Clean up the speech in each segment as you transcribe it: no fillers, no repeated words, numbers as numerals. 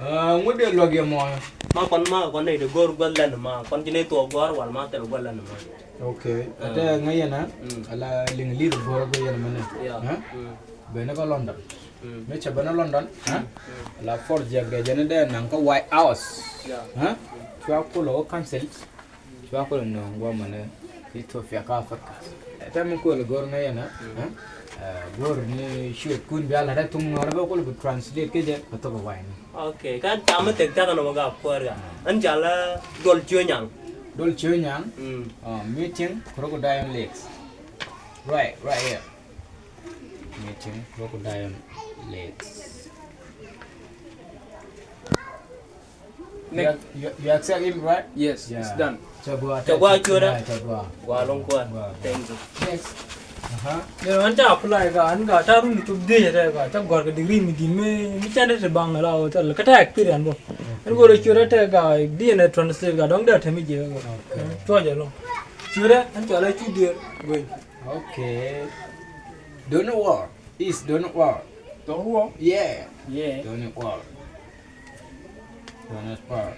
ngode loge mo. Ma kon ne de gor gollan ma kon jine to gor wal ma tel gollan ma. Okay. Ate ngayana ala ling lead gor go yana mane. Ha? Bena ko London. Me chabana London, ha? La for jagge jene de nan ko White House. Ha? Chwa ko lo cancel. Chwa ko no ngwa mane. Ethiopia ka Afrika. Ate mun ko gor ngayana, ha? Gor ni shoot kun bi ala tung ngor ba ko translate ke je to ko wine. Okay, kan tamu tek ta kan maga apor ga. An jala dol chunyang. Dol chunyang. Meeting crocodile legs. Right here. Meeting crocodile legs. You accept him, right? Yes, yeah. It's done. Chagua chura. Gua long kwa. Thank you. Next. Yo anta apply ga an ga ta ru tu de ya ga ta gor ga degree mi di me chande se bang la o ta ka ta experience bo an go chura ta ga di na translate ga dong da ta mi je ga to ja lo chura an ta la chu de go Okay. Don't war. Is don't war. don't wo Yeah. yeah Don't war. Don't war.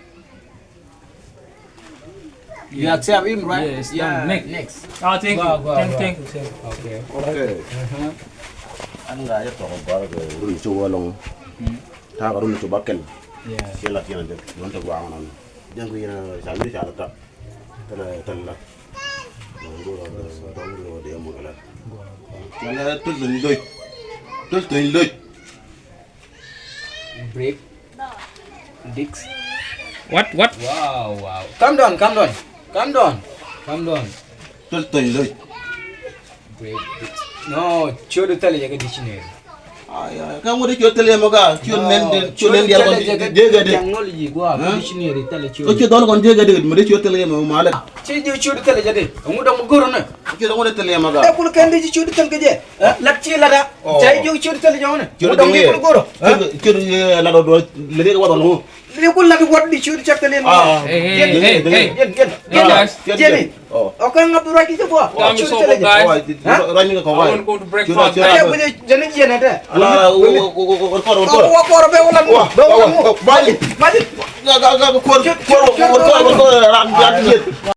You accept him, right? Yes, Yeah. next. thank Go, you go, thank go. you sir Okay. Okay. Anh gái cho có cái rung chua long, thà cái rung chua bắc ken, Yeah. xe lật như này, muốn tập vào nó, nhưng khi nó sáng đi sáng tập, thế là tân lật, rồi để một cái lật, nó là tôi từng đôi, Break. Dicks. What? Wow. Come down. tôi từng đôi, Break dicks. No, show the tele jaga dictionary. kamu đi chơi tele mà cả, chơi nên dia còn dia cái đi, Technology gua dictionary tele show. chơi đó còn dia cái đi, mà đi chơi tele mà lại, Chơi show the tele jadi. Kamu dah mugurun na. chơi đó còn tele mà cả. Dah pun kan di show the tele je. Lakci lada. Cai jo show the tele jauh na. Chơi Udah mugurun guru. chơi là đồ lấy cái quạt luôn. Dia pun lagi buat di show the tele. Hey. Guys. Jadi. Oke ngapur lagi tu buat. Kami sobo guys. Running cái I want to go to breakfast. Dia punya jenis je ada. Ala, Kau be ulang. balik. Maju. Gak, kor,